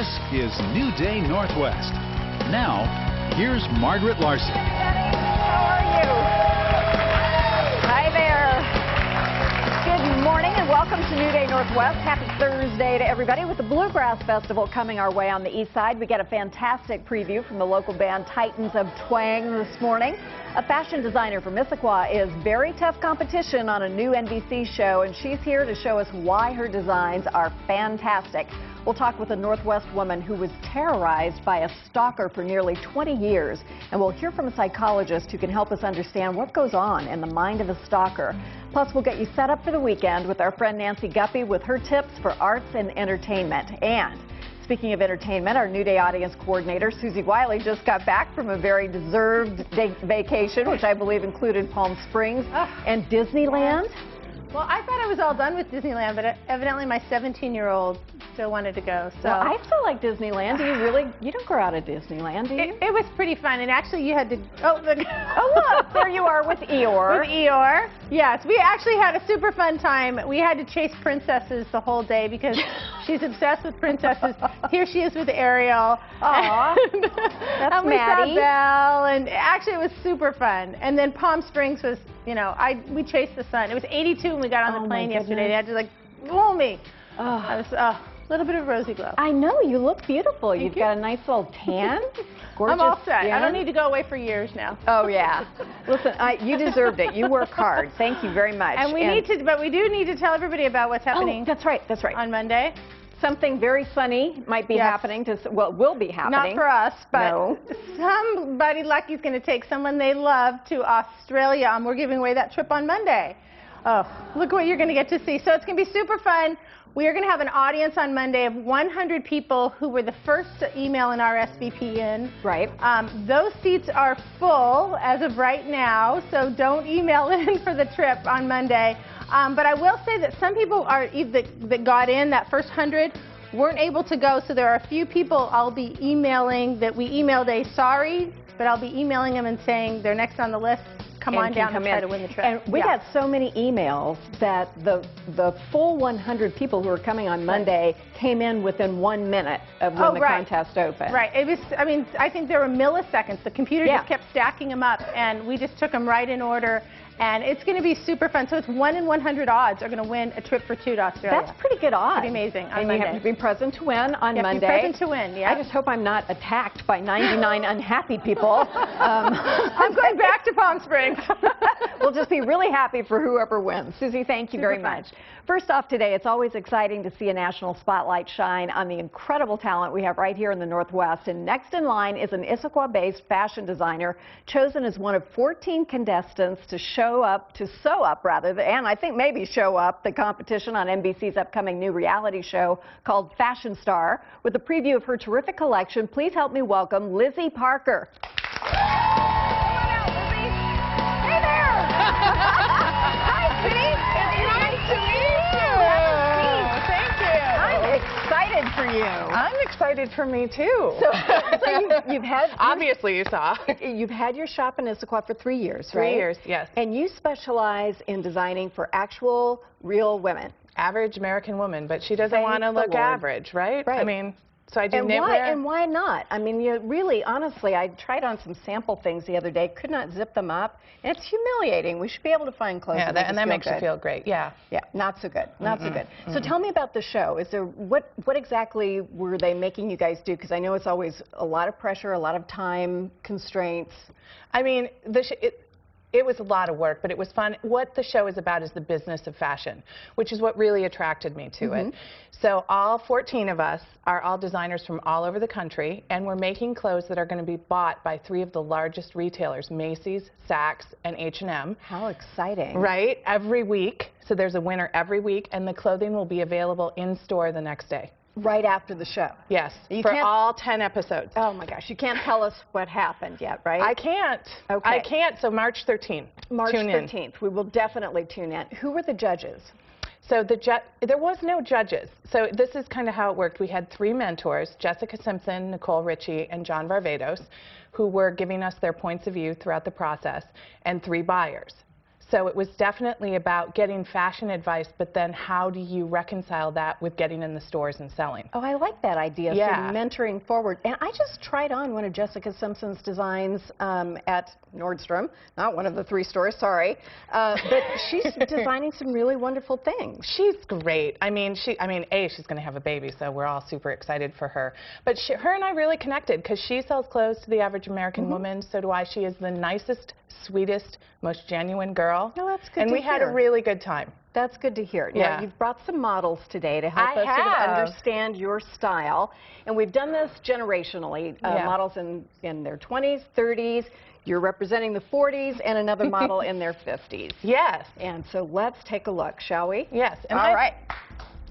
This is New Day Northwest. Now, here's Margaret Larson. How are you? Hi there. Good morning and welcome to New Day Northwest. Happy Thursday to everybody. With the Bluegrass Festival coming our way on the east side, we get a fantastic preview from the local band Titans of Twang this morning. A fashion designer from Issaquah is very tough competition on a new NBC show, and she's here to show us why her designs are fantastic. We'll talk with a Northwest woman who was terrorized by a stalker for nearly 20 years, and we'll hear from a psychologist who can help us understand what goes on in the mind of a stalker. Plus, we'll get you set up for the weekend with our friend Nancy Guppy with her tips for arts and entertainment. And speaking of entertainment, our New Day audience coordinator, Susie Wiley, just got back from a very deserved vacation, which I believe included Palm Springs and Disneyland. Well, I thought I was all done with Disneyland, but evidently my 17-year-old still wanted to go. So well, I still like Disneyland. Do you don't go out of Disneyland, do you? It was pretty fun, and actually you had to. Oh, look, there you are with Eeyore. With Eeyore, yes. We actually had a super fun time. We had to chase princesses the whole day because she's obsessed with princesses. Here she is with Ariel. Aw, that's we Maddie. saw Belle, and actually it was super fun. And then Palm Springs was, we chased the sun. It was 82 when we got on the plane yesterday. They had to blow me. I was a little bit of rosy glow. I know, you look beautiful. You've got a nice little tan. Gorgeous I'm all set. skin. I don't need to go away for years now. Oh yeah. Listen, you deserved it. You work hard. Thank you very much. And we do need to tell everybody about what's happening. Oh, that's right. That's right. On Monday. Something very funny might be happening will be happening. Not for us, but no. Somebody lucky's going to take someone they love to Australia, and we're giving away that trip on Monday. Oh, look what you're going to get to see. So it's going to be super fun. We are going to have an audience on Monday of 100 people who were the first to email an RSVP in. Right. Those seats are full as of right now, so don't email in for the trip on Monday. But I will say that some people that got in, that first 100, weren't able to go. So there are a few people I'll be emailing that we emailed sorry, but I'll be emailing them and saying they're next on the list. Come on down and try to win the trip. And we got so many emails that the full 100 people who are coming on Monday came in within 1 minute of when the contest opened. Right. It was. I mean, I think there were milliseconds. The computer just kept stacking them up, and we just took them right in order. And it's going to be super fun. So it's 1 in 100 odds are going to win a trip for 2 to Australia. That's pretty good odds. Pretty amazing. On and Monday. you have to be present to win on Monday. You have to be present to win, yeah. I just hope I'm not attacked by 99 unhappy people. I'm going back to Palm Springs. We'll just be really happy for whoever wins. Susie, thank you very much. First off today, it's always exciting to see a national spotlight shine on the incredible talent we have right here in the Northwest. And next in line is an Issaquah-based fashion designer chosen as one of 14 contestants to sew up the competition on NBC's upcoming new reality show called Fashion Star. With a preview of her terrific collection, please help me welcome Lizzie Parker. For you. I'm excited for me too. So you've had obviously you saw. You've had your shop in Issaquah for 3 years, right? 3 years, yes. And you specialize in designing for actual, real women. Average American woman, but she doesn't want to look average, right? Right. I mean, so I do knitwear. And why not? I mean, you really, honestly, I tried on some sample things the other day, could not zip them up, and it's humiliating. We should be able to find clothes and that makes you feel great, yeah. Yeah, not so good, not so good. So tell me about the show. Is there, what exactly were they making you guys do? Because I know it's always a lot of pressure, a lot of time constraints. I mean, it was a lot of work, but it was fun. What the show is about is the business of fashion, which is what really attracted me to it. So all 14 of us are all designers from all over the country, and we're making clothes that are going to be bought by 3 of the largest retailers, Macy's, Saks, and H&M. How exciting. Right, every week. So there's a winner every week, and the clothing will be available in store the next day. Right after the show? Yes, for all 10 episodes. Oh my gosh, you can't tell us what happened yet, right? I can't. Okay. I can't, so March 13th. March tune 13th. In. We will definitely tune in. Who were the judges? So there was no judges. So this is kind of how it worked. We had 3 mentors, Jessica Simpson, Nicole Ritchie, and John Varvatos, who were giving us their points of view throughout the process, and 3 buyers. So it was definitely about getting fashion advice, but then how do you reconcile that with getting in the stores and selling? Oh, I like that idea. Yeah. So mentoring forward. And I just tried on one of Jessica Simpson's designs at Nordstrom, not one of the 3 stores, sorry. But she's designing some really wonderful things. She's great. I mean, she's going to have a baby, so we're all super excited for her. But her and I really connected because she sells clothes to the average American woman. So do I. She is the nicest, sweetest, most genuine girl. Oh, that's good and to we had a hear. really good time. That's good to hear. Yeah. Now, you've brought some models today to help us sort of understand your style. And we've done this generationally. Models in their 20s, 30s. You're representing the 40s and another model in their 50s. Yes. And so let's take a look, shall we? Yes. And All right.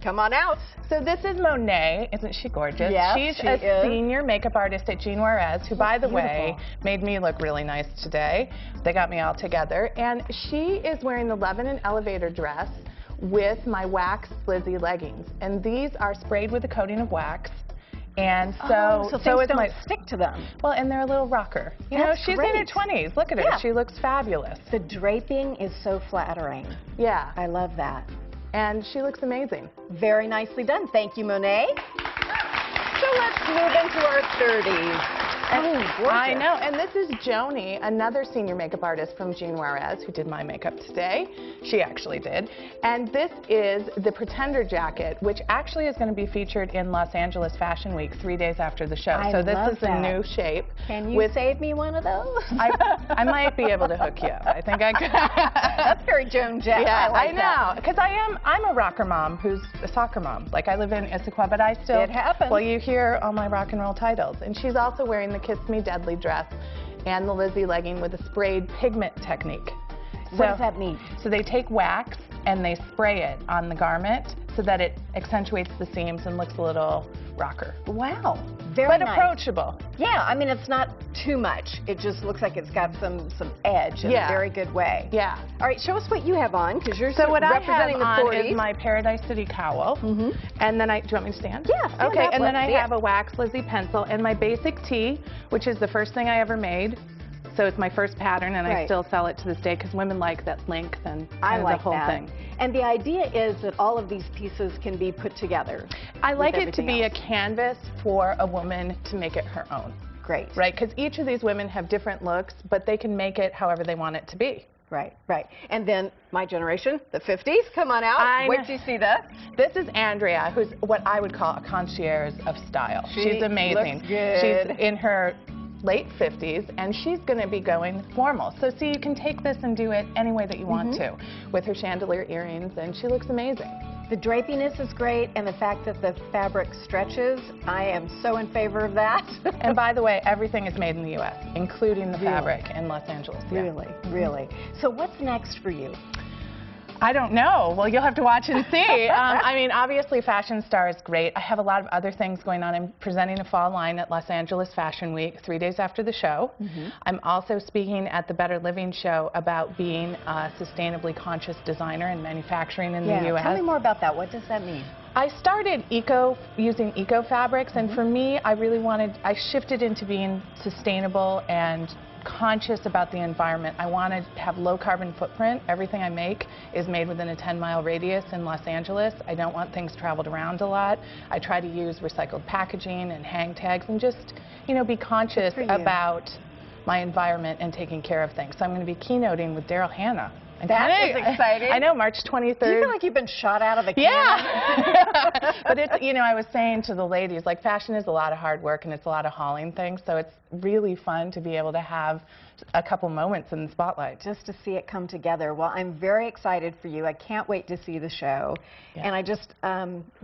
Come on out. So this is Monet. Isn't she gorgeous? Yes, She's she a is. senior makeup artist at Juarez, who, by the way, made me look really nice today. They got me all together. And she is wearing the Lebanon elevator dress with my wax Lizzie leggings. And these are sprayed with a coating of wax. And so things don't stick to them. Well, and they're a little rocker. You know, she's in her 20s. Look at her. Yeah. She looks fabulous. The draping is so flattering. Yeah. I love that. And she looks amazing. Very nicely done. Thank you, Monet. So let's move into our 30s. Oh, gorgeous. I know. And this is Joni, another senior makeup artist from Juarez, who did my makeup today. She actually did. And this is the Pretender jacket, which actually is going to be featured in Los Angeles Fashion Week 3 days after the show. So this is a new shape. Can you save me one of those? I might be able to hook you. I think I could. That's very Joan Jett. Yeah, I know. Because I'm a rocker mom who's a soccer mom. Like, I live in Issaquah, but I still. It happens. Well, you hear all my rock and roll titles. And she's also wearing the Kiss Me Deadly dress and the Lizzie legging with a sprayed pigment technique. What does that mean? So they take wax and they spray it on the garment so that it accentuates the seams and looks a little rocker. Wow. Very But nice. approachable. Yeah, I mean, it's not too much. It just looks like it's got some edge in a very good way. Yeah. All right, show us what you have on, because you're So what I have representing the on 40s. is my Paradise City cowl. And then do you want me to stand? Yeah, stand Okay, up, and then let's I see have it. a wax Lizzie pencil and my basic tee, which is the first thing I ever made. So it's my first pattern, and I still sell it to this day because women like that length and the whole thing. And the idea is that all of these pieces can be put together. I like it to be else. a canvas for a woman to make it her own. Great. Right, because each of these women have different looks, but they can make it however they want it to be. Right, right. And then my generation, the 50s, come on out. Wait till you see this. This is Andrea, who's what I would call a concierge of style. She's amazing. Looks good. She's in her late 50s, and she's going to be going formal. So see, you can take this and do it any way that you want to, with her chandelier earrings, and she looks amazing. The drapiness is great, and the fact that the fabric stretches, I am so in favor of that. And by the way, everything is made in the U.S., including the fabric in Los Angeles. Really, really. So what's next for you? I don't know. Well, you'll have to watch and see. I mean, obviously, Fashion Star is great. I have a lot of other things going on. I'm presenting a fall line at Los Angeles Fashion Week 3 days after the show. I'm also speaking at the Better Living Show about being a sustainably conscious designer and manufacturing in the U.S. Tell me more about that. What does that mean? I started using eco fabrics, and for me, I shifted into being sustainable and conscious about the environment. I want to have low carbon footprint. Everything I make is made within a 10-mile radius in Los Angeles. I don't want things traveled around a lot. I try to use recycled packaging and hang tags and just, be conscious about my environment and taking care of things. So I'm going to be keynoting with Daryl Hannah. That is exciting. I know, March 23rd. Do you feel like you've been shot out of a cannon? Yeah. But it's, I was saying to the ladies, like, fashion is a lot of hard work and it's a lot of hauling things, so it's really fun to be able to have a couple moments in the spotlight. Just to see it come together. Well, I'm very excited for you. I can't wait to see the show. And I just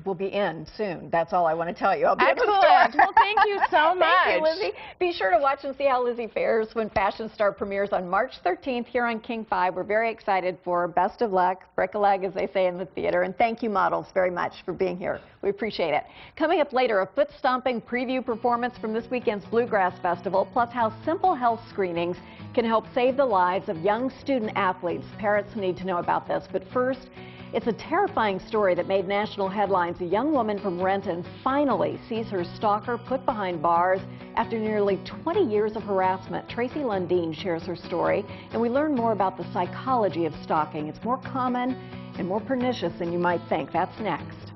will be in soon. That's all I want to tell you. I'll be in the store. Excellent. Well, thank you so much. Thank you, Lizzie. Be sure to watch and see how Lizzie fares when Fashion Star premieres on March 13th here on King 5. We're very excited for her. Best of luck. Break a leg, as they say in the theater. And thank you, models, very much for being here. We appreciate it. Coming up later, a foot-stomping preview performance from this weekend's Bluegrass Festival, plus how simple health screenings can help save the lives of young student athletes. Parents need to know about this. But first, It's a terrifying story that made national headlines. A young woman from Renton finally sees her stalker put behind bars after nearly 20 years of harassment. Tracy Lundeen shares her story, and we learn more about the psychology of stalking. It's more common and more pernicious than you might think. That's next.